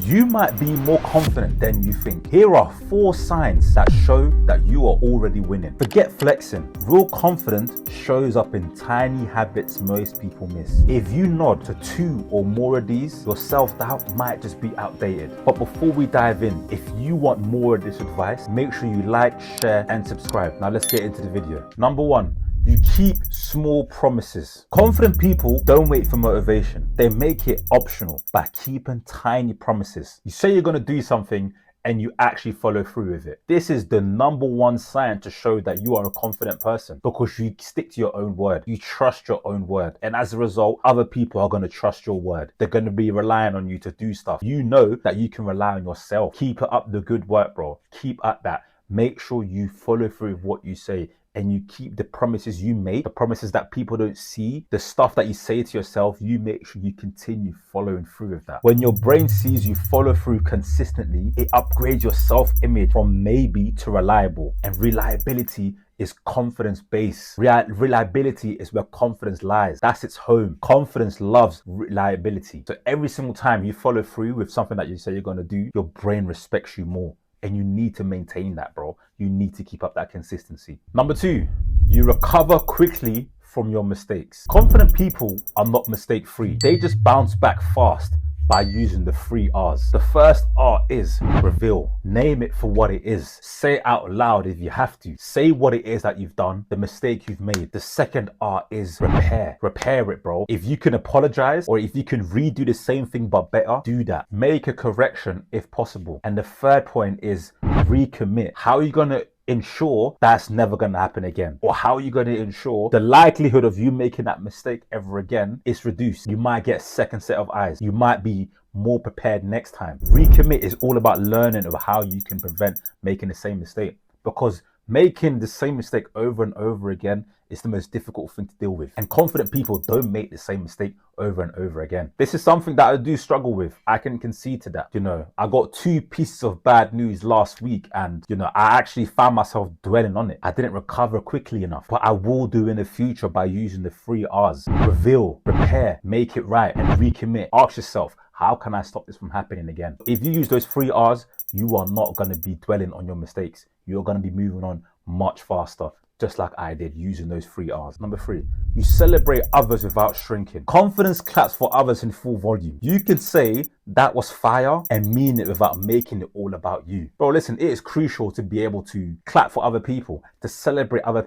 You might be more confident than you think. Here are 4 signs that show that you are already winning. Forget flexing. Real confidence shows up in tiny habits most people miss. If you nod to 2 or more of these, your self-doubt might just be outdated. But before we dive in, if you want more of this advice, make sure you like, share, and subscribe. Now let's get into the video. Number 1. You keep small promises. Confident people don't wait for motivation. They make it optional by keeping tiny promises. You say you're going to do something and you actually follow through with it. This is the number 1 sign to show that you are a confident person, because you stick to your own word. You trust your own word. And as a result, other people are going to trust your word. They're going to be relying on you to do stuff. You know that you can rely on yourself. Keep it up the good work, bro. Keep at that. Make sure you follow through with what you say. And you keep the promises you make, the promises that people don't see, the stuff that you say to yourself, you make sure you continue following through with that. When your brain sees you follow through consistently, it upgrades your self-image from maybe to reliable. And reliability is confidence based. Reliability is where confidence lies. That's its home. Confidence loves reliability. So every single time you follow through with something that you say you're going to do, your brain respects you more. And you need to maintain that, bro. You need to keep up that consistency. Number 2, you recover quickly from your mistakes. Confident people are not mistake free. They just bounce back fast by using the 3 R's. The first R is reveal. Name it for what it is. Say it out loud if you have to. Say what it is that you've done, the mistake you've made. The second R is repair. Repair it, bro. If you can apologize or if you can redo the same thing but better, do that. Make a correction if possible. And the third point is recommit. How are you going to ensure that's never going to happen again? Or how are you going to ensure the likelihood of you making that mistake ever again is reduced? You might get a second set of eyes. You might be more prepared next time. Recommit is all about learning of how you can prevent making the same mistake, because making the same mistake over and over again is the most difficult thing to deal with. And confident people don't make the same mistake over and over again. This is something that I do struggle with. I can concede to that. I got 2 pieces of bad news last week and, I actually found myself dwelling on it. I didn't recover quickly enough, but I will do in the future by using the 3 R's. Reveal, repair, make it right, and recommit. Ask yourself, how can I stop this from happening again? If you use those 3 R's, you are not going to be dwelling on your mistakes. You're going to be moving on much faster, just like I did using those 3 R's. Number 3, you celebrate others without shrinking. Confidence claps for others in full volume. You can say that was fire and mean it without making it all about you. Bro, listen, it is crucial to be able to clap for other people, to celebrate other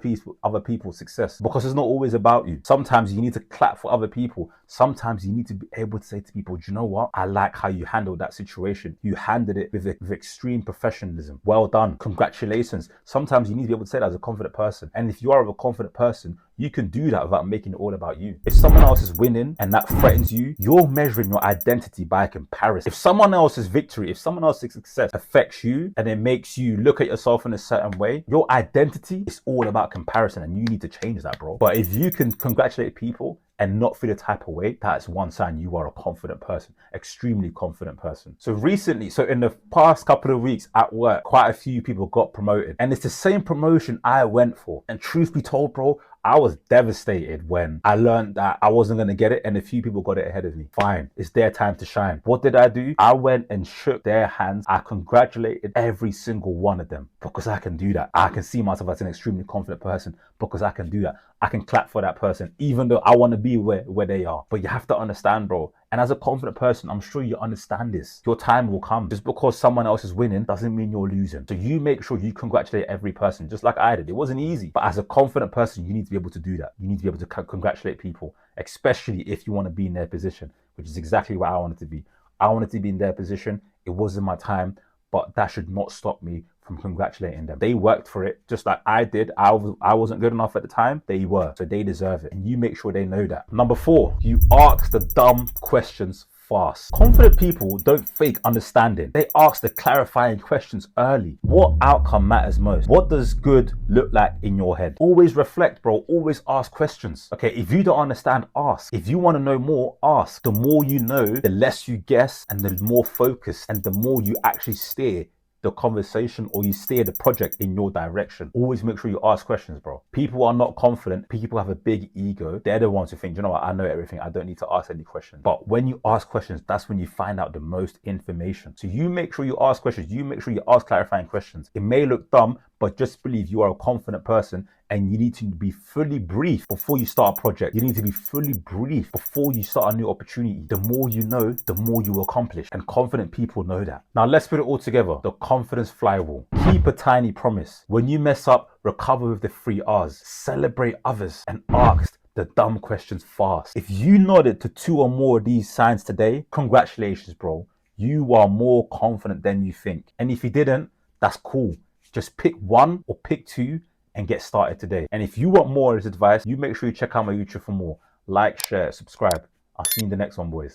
people's success, because it's not always about you. Sometimes you need to clap for other people. Sometimes you need to be able to say to people, do you know what? I like how you handled that situation. You handled it with extreme professionalism. Well done. Congratulations. Sometimes you need to be able to say that as a confident person. And if you are a confident person, you can do that without making it all about you. If someone else is winning and that threatens you, you're measuring your identity by comparison. If someone else's victory, if someone else's success affects you and it makes you look at yourself in a certain way, your identity is all about comparison, and you need to change that, bro. But if you can congratulate people and not feel the type of way, that's one sign you are a confident person, extremely confident person. So in the past couple of weeks at work, quite a few people got promoted, and it's the same promotion I went for. And truth be told, bro, I was devastated when I learned that I wasn't going to get it and a few people got it ahead of me. Fine, it's their time to shine. What did I do? I went and shook their hands. I congratulated every single one of them, because I can do that. I can see myself as an extremely confident person because I can do that. I can clap for that person, even though I want to be where they are. But you have to understand, bro. And as a confident person, I'm sure you understand this. Your time will come. Just because someone else is winning doesn't mean you're losing. So you make sure you congratulate every person, just like I did. It wasn't easy. But as a confident person, you need to be able to do that. You need to be able to congratulate people, especially if you want to be in their position, which is exactly what I wanted to be. I wanted to be in their position. It wasn't my time, but that should not stop me from congratulating them. They worked for it just like I did. I wasn't good enough at the time. They were. So they deserve it. And you make sure they know that. Number 4, you ask the dumb questions fast. Confident people don't fake understanding. They ask the clarifying questions early. What outcome matters most? What does good look like in your head? Always reflect, bro. Always ask questions. Okay, if you don't understand, ask. If you want to know more, ask. The more you know, the less you guess, and the more focused and the more you actually steer the conversation or you steer the project in your direction. Always make sure you ask questions, bro. People are not confident. People have a big ego. They're the ones who think, you know what, I know everything. I don't need to ask any questions. But when you ask questions, that's when you find out the most information. So you make sure you ask questions. You make sure you ask clarifying questions. It may look dumb, but just believe you are a confident person and you need to be fully briefed before you start a project. You need to be fully briefed before you start a new opportunity. The more you know, the more you accomplish. And confident people know that. Now let's put it all together. The confidence flywheel. Keep a tiny promise. When you mess up, recover with the 3 R's. Celebrate others and ask the dumb questions fast. If you nodded to 2 or more of these signs today, congratulations, bro. You are more confident than you think. And if you didn't, that's cool. Just pick 1 or pick 2 and get started today. And if you want more of this advice, you make sure you check out my YouTube for more. Like, share, subscribe. I'll see you in the next one, boys.